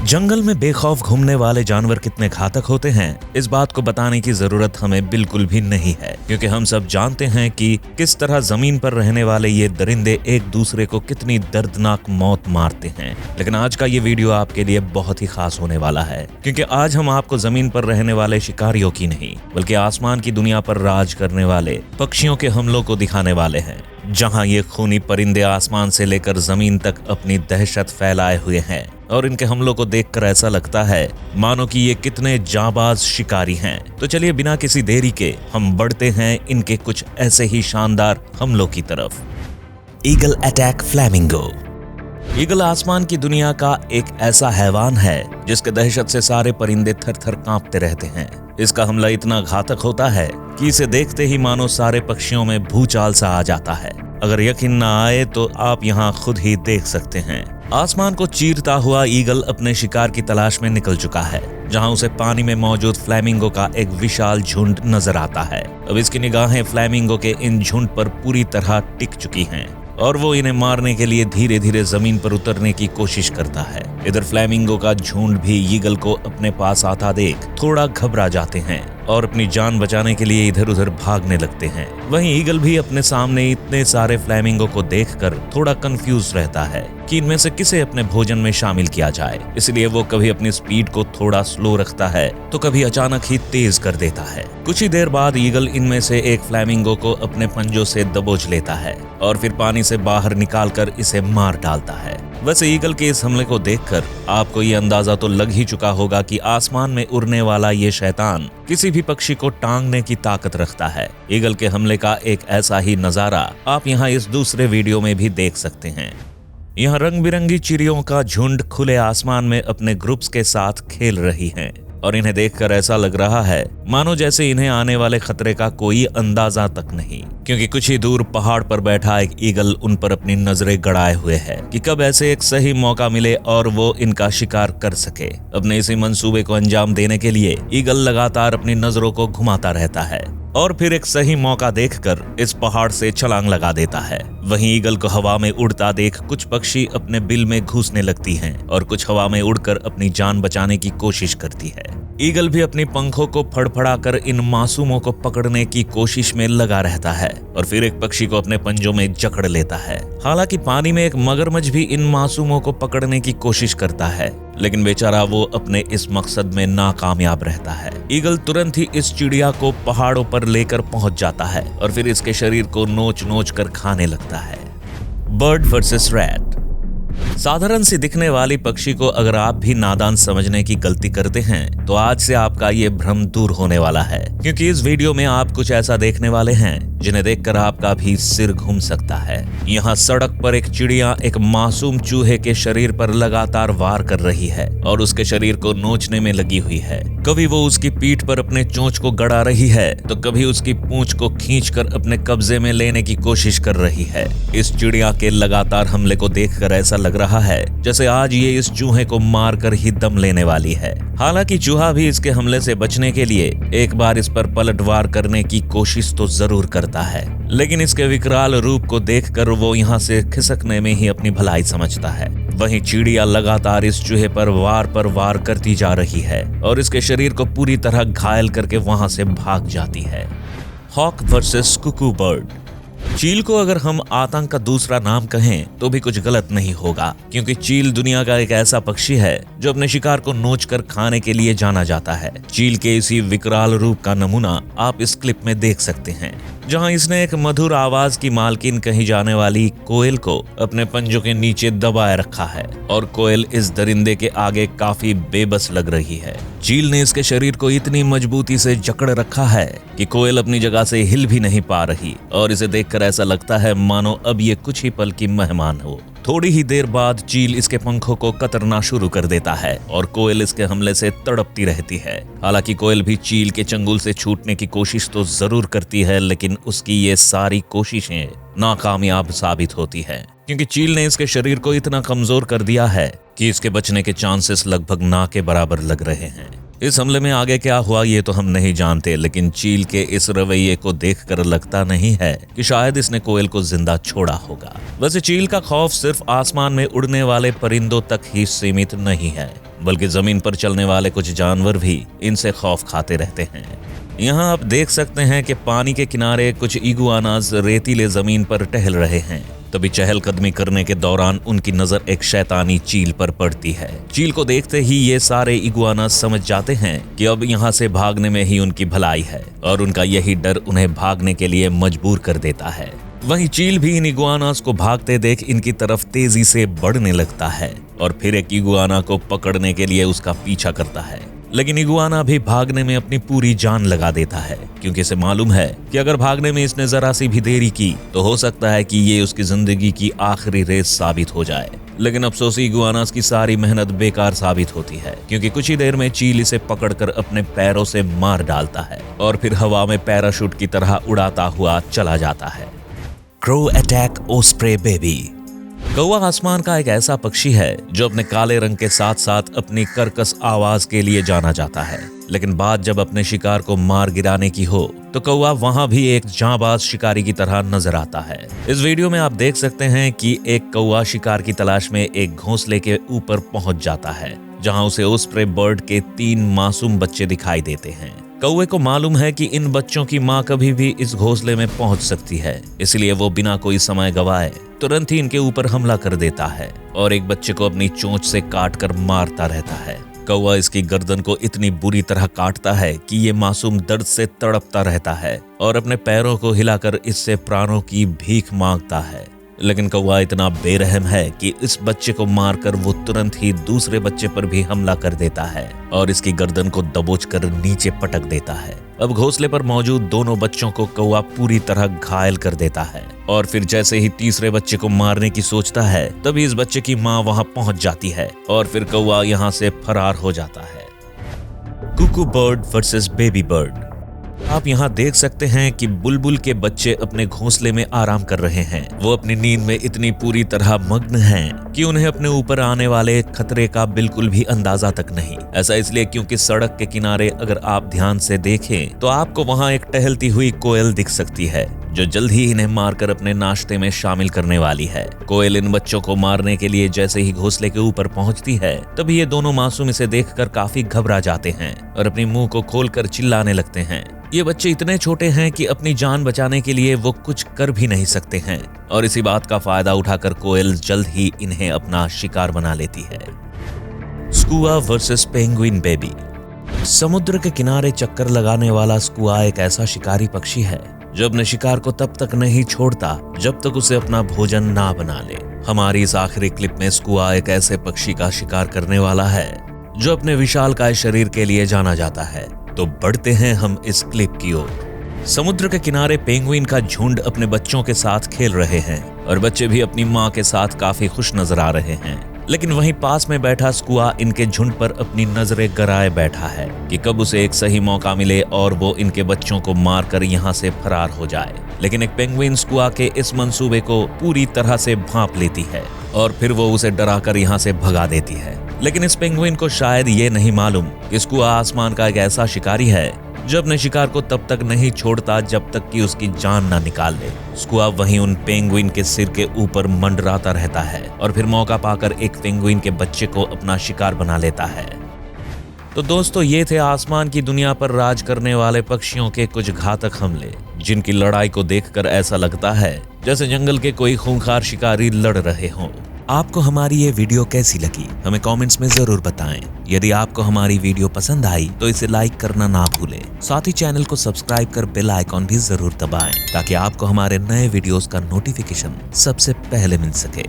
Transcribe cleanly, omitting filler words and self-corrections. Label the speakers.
Speaker 1: जंगल में बेखौफ घूमने वाले जानवर कितने घातक होते हैं, इस बात को बताने की जरूरत हमें बिल्कुल भी नहीं है, क्योंकि हम सब जानते हैं कि किस तरह जमीन पर रहने वाले ये दरिंदे एक दूसरे को कितनी दर्दनाक मौत मारते हैं। लेकिन आज का ये वीडियो आपके लिए बहुत ही खास होने वाला है, क्योंकि आज हम आपको जमीन पर रहने वाले शिकारियों की नहीं बल्कि आसमान की दुनिया पर राज करने वाले पक्षियों के हमलों को दिखाने वाले हैं, जहां ये खूनी परिंदे आसमान से लेकर जमीन तक अपनी दहशत फैलाए हुए हैं और इनके हमलों को देखकर ऐसा लगता है मानो कि ये कितने जाबाज शिकारी हैं। तो चलिए बिना किसी देरी के हम बढ़ते हैं इनके कुछ ऐसे ही शानदार हमलों की तरफ। Eagle attack flamingo. ईगल आसमान की दुनिया का एक ऐसा हैवान है जिसके दहशत से सारे परिंदे थर-थर कांपते रहते हैं। इसका हमला इतना घातक होता है कि इसे देखते ही मानो सारे पक्षियों में भूचाल सा आ जाता है। अगर यकीन ना आए तो आप यहाँ खुद ही देख सकते हैं। आसमान को चीरता हुआ ईगल अपने शिकार की तलाश में निकल चुका है, जहां उसे पानी में मौजूद फ्लैमिंगो का एक विशाल झुंड नजर आता है। अब इसकी निगाहें फ्लैमिंगो के इन झुंड पर पूरी तरह टिक चुकी हैं और वो इन्हें मारने के लिए धीरे धीरे जमीन पर उतरने की कोशिश करता है। इधर फ्लैमिंगो का झुंड भी ईगल को अपने पास आता देख थोड़ा घबरा जाते हैं और अपनी जान बचाने के लिए इधर उधर भागने लगते हैं। वहीं ईगल भी अपने सामने इतने सारे फ्लैमिंगो को देखकर थोड़ा कंफ्यूज रहता है कि इनमें से किसे अपने भोजन में शामिल किया जाए, इसलिए वो कभी अपनी स्पीड को थोड़ा स्लो रखता है तो कभी अचानक ही तेज कर देता है। कुछ ही देर बाद ईगल इनमें से एक फ्लैमिंगो को अपने पंजों से दबोच लेता है और फिर पानी से बाहर निकालकर इसे मार डालता है। वैसे ईगल के इस हमले को देखकर आपको ये अंदाजा तो लग ही चुका होगा कि आसमान में उड़ने वाला ये शैतान किसी भी पक्षी को टांगने की ताकत रखता है। ईगल के हमले का एक ऐसा ही नजारा आप यहाँ इस दूसरे वीडियो में भी देख सकते हैं। यहाँ रंग बिरंगी चिड़ियों का झुंड खुले आसमान में अपने ग्रुप्स के साथ खेल रही हैं और इन्हें देखकर ऐसा लग रहा है मानो जैसे इन्हें आने वाले खतरे का कोई अंदाजा तक नहीं, क्योंकि कुछ ही दूर पहाड़ पर बैठा एक ईगल उन पर अपनी नजरें गड़ाए हुए है कि कब ऐसे एक सही मौका मिले और वो इनका शिकार कर सके। अपने इसी मंसूबे को अंजाम देने के लिए ईगल लगातार अपनी नजरों को घुमाता रहता है और फिर एक सही मौका देखकर इस पहाड़ से छलांग लगा देता है। वहीं ईगल को हवा में उड़ता देख कुछ पक्षी अपने बिल में घुसने लगती हैं और कुछ हवा में उड़कर अपनी जान बचाने की कोशिश करती है। ईगल भी अपनी पंखों को फड़फड़ाकर इन मासूमों को पकड़ने की कोशिश में लगा रहता है और फिर एक पक्षी को अपने पंजों में जकड़ लेता है। हालांकि पानी में एक मगरमच्छ भी इन मासूमों को पकड़ने की कोशिश करता है, लेकिन बेचारा वो अपने इस मकसद में नाकामयाब रहता है। ईगल तुरंत ही इस चिड़िया को पहाड़ों पर लेकर पहुंच जाता है और फिर इसके शरीर को नोच नोच कर खाने लगता है। Bird versus rat. साधारण सी दिखने वाली पक्षी को अगर आप भी नादान समझने की गलती करते हैं तो आज से आपका ये भ्रम दूर होने वाला है, क्योंकि इस वीडियो में आप कुछ ऐसा देखने वाले हैं जिन्हें देखकर आपका भी सिर घूम सकता है। यहाँ सड़क पर एक चिड़िया एक मासूम चूहे के शरीर पर लगातार वार कर रही है और उसके शरीर को नोचने में लगी हुई है। कभी वो उसकी पीठ पर अपने चोंच को गड़ा रही है तो कभी उसकी पूंछ को खींचकर अपने कब्जे में लेने की कोशिश कर रही है। इस चिड़िया के लगातार हमले को देखकर ऐसा लग रहा है जैसे आज ये इस चूहे को मारकर ही दम लेने वाली है। हालांकि चूहा भी इसके हमले से बचने के लिए एक बार इस पर पलटवार करने की कोशिश तो जरूर करता है, लेकिन इसके विकराल रूप को देखकर वो यहाँ से खिसकने में ही अपनी भलाई समझता है। वहीं चिड़िया लगातार इस चूहे पर वार करती जा रही है और इसके शरीर को पूरी तरह घायल करके वहां से भाग जाती है। Hawk versus cuckoo bird. चील को अगर हम आतंक का दूसरा नाम कहें तो भी कुछ गलत नहीं होगा, क्योंकि चील दुनिया का एक ऐसा पक्षी है जो अपने शिकार को नोचकर खाने के लिए जाना जाता है। चील के इसी विकराल रूप का नमूना आप इस क्लिप में देख सकते हैं, जहां इसने एक मधुर आवाज की मालकिन कही जाने वाली कोयल को अपने पंजों के नीचे दबाए रखा है और कोयल इस दरिंदे के आगे काफी बेबस लग रही है। चील ने इसके शरीर को इतनी मजबूती से जकड़ रखा है कि कोयल अपनी जगह से हिल भी नहीं पा रही और इसे देखकर ऐसा लगता है मानो अब ये कुछ ही पल की मेहमान हो। थोड़ी ही देर बाद चील इसके पंखों को कतरना शुरू कर देता है और कोयल इसके हमले से तड़पती रहती है। हालांकि कोयल भी चील के चंगुल से छूटने की कोशिश तो जरूर करती है, लेकिन उसकी ये सारी कोशिशें नाकामयाब साबित होती है, क्योंकि चील ने इसके शरीर को इतना कमजोर कर दिया है कि इसके बचने के चांसेस लगभग ना के बराबर लग रहे हैं। इस हमले में आगे क्या हुआ ये तो हम नहीं जानते, लेकिन चील के इस रवैये को देखकर लगता नहीं है कि शायद इसने कोयल को जिंदा छोड़ा होगा। वैसे चील का खौफ सिर्फ आसमान में उड़ने वाले परिंदों तक ही सीमित नहीं है, बल्कि जमीन पर चलने वाले कुछ जानवर भी इनसे खौफ खाते रहते हैं। यहाँ आप देख सकते हैं कि पानी के किनारे कुछ इगुआनास रेतीले जमीन पर टहल रहे हैं। तभी चहलकदमी करने के दौरान उनकी नजर एक शैतानी चील पर पड़ती है। चील को देखते ही ये सारे इगुआनास समझ जाते हैं कि अब यहाँ से भागने में ही उनकी भलाई है और उनका यही डर उन्हें भागने के लिए मजबूर कर देता है। वहीं चील भी इन इगुआनास को भागते देख इनकी तरफ तेजी से बढ़ने लगता है और फिर एक इगुआना को पकड़ने के लिए उसका पीछा करता है। लेकिन इगुआना भी भागने में अपनी पूरी जान लगा देता है, क्योंकि इसे मालूम है कि अगर भागने में इसने जरा सी भी देरी की तो हो सकता है कि ये उसकी जिंदगी की आखिरी रेस साबित हो जाए। लेकिन अफसोस इगुआनास की सारी मेहनत बेकार साबित होती है, क्योंकि कुछ ही देर में चील इसे पकड़कर अपने पैरों से मार डालता है और फिर हवा में पैराशूट की तरह उड़ाता हुआ चला जाता है। Crow attack osprey baby. कौवा आसमान का एक ऐसा पक्षी है जो अपने काले रंग के साथ साथ अपनी कर्कश आवाज के लिए जाना जाता है। लेकिन बात जब अपने शिकार को मार गिराने की हो तो कौवा वहां भी एक जांबाज शिकारी की तरह नजर आता है। इस वीडियो में आप देख सकते हैं कि एक कौवा शिकार की तलाश में एक घोंसले के ऊपर पहुंच जाता है, जहां उसे ओस्प्रे बर्ड के 3 मासूम बच्चे दिखाई देते हैं। कौवे को मालूम है कि इन बच्चों की मां कभी भी इस घोंसले में पहुंच सकती है, इसलिए वो बिना कोई समय गवाए तुरंत ही इनके ऊपर हमला कर देता है और एक बच्चे को अपनी चोंच से काटकर मारता रहता है। कौवा इसकी गर्दन को इतनी बुरी तरह काटता है कि ये मासूम दर्द से तड़पता रहता है और अपने पैरों को हिलाकर इससे प्राणों की भीख मांगता है। लेकिन कौवा इतना बेरहम है कि इस बच्चे को मारकर वो तुरंत ही दूसरे बच्चे पर भी हमला कर देता है और इसकी गर्दन को दबोचकर नीचे पटक देता है। अब घोंसले पर मौजूद दोनों बच्चों को कौवा पूरी तरह घायल कर देता है और फिर जैसे ही तीसरे बच्चे को मारने की सोचता है तभी इस बच्चे की मां वहां पहुंच जाती है और फिर कौवा यहां से फरार हो जाता है। Kuku bird versus baby bird. आप यहाँ देख सकते हैं कि बुलबुल के बच्चे अपने घोंसले में आराम कर रहे हैं। वो अपनी नींद में इतनी पूरी तरह मग्न हैं कि उन्हें अपने ऊपर आने वाले खतरे का बिल्कुल भी अंदाजा तक नहीं। ऐसा इसलिए क्योंकि सड़क के किनारे अगर आप ध्यान से देखें तो आपको वहाँ एक टहलती हुई कोयल दिख सकती है जो जल्द ही इन्हें मारकर अपने नाश्ते में शामिल करने वाली है। कोयल इन बच्चों को मारने के लिए जैसे ही घोंसले के ऊपर पहुंचती है तभी ये दोनों मासूम इसे देखकर काफी घबरा जाते हैं और अपनी मुंह को खोलकर चिल्लाने लगते हैं। ये बच्चे इतने छोटे हैं कि अपनी जान बचाने के लिए वो कुछ कर भी नहीं सकते हैं और इसी बात का फायदा उठाकर कोयल जल्द ही इन्हें अपना शिकार बना लेती है। Skua versus penguin baby. समुद्र के किनारे चक्कर लगाने वाला स्कुआ एक ऐसा शिकारी पक्षी है जो अपने शिकार को तब तक नहीं छोड़ता जब तक उसे अपना भोजन ना बना ले। हमारी इस आखिरी क्लिप में स्कुआ एक ऐसे पक्षी का शिकार करने वाला है जो अपने विशालकाय शरीर के लिए जाना जाता है। तो बढ़ते हैं हम इस क्लिप की ओर। समुद्र के किनारे पेंगुइन का झुंड अपने बच्चों के साथ खेल रहे हैं और बच्चे भी अपनी मां के साथ काफी खुश नजर आ रहे हैं। लेकिन वहीं पास में बैठा स्कुआ इनके झुंड पर अपनी नजरें गड़ाए बैठा है कि कब उसे एक सही मौका मिले और वो इनके बच्चों को मारकर यहाँ से फरार हो जाए। लेकिन एक पेंगुइन स्कुआ के इस मंसूबे को पूरी तरह से भांप लेती है और फिर वो उसे डराकर यहाँ से भगा देती है। लेकिन इस पेंगुइन को शायद ये नहीं मालूम कि स्कुआ आसमान का एक ऐसा शिकारी है जो अपने शिकार को तब तक नहीं छोड़ता जब तक कि उसकी जान ना निकाल ले। स्कुआ वहीं उन पेंगुइन के सिर के ऊपर मंडराता रहता है और फिर मौका पाकर एक पेंगुइन के बच्चे को अपना शिकार बना लेता है। तो दोस्तों, ये थे आसमान की दुनिया पर राज करने वाले पक्षियों के कुछ घातक हमले, जिनकी लड़ाई को देखकर ऐसा लगता है जैसे जंगल के कोई खूंखार शिकारी लड़ रहे हों। आपको हमारी ये वीडियो कैसी लगी हमें कमेंट्स में जरूर बताएं। यदि आपको हमारी वीडियो पसंद आई तो इसे लाइक करना ना भूलें। साथ ही चैनल को सब्सक्राइब कर बेल आइकॉन भी जरूर दबाएं ताकि आपको हमारे नए वीडियोस का नोटिफिकेशन सबसे पहले मिल सके।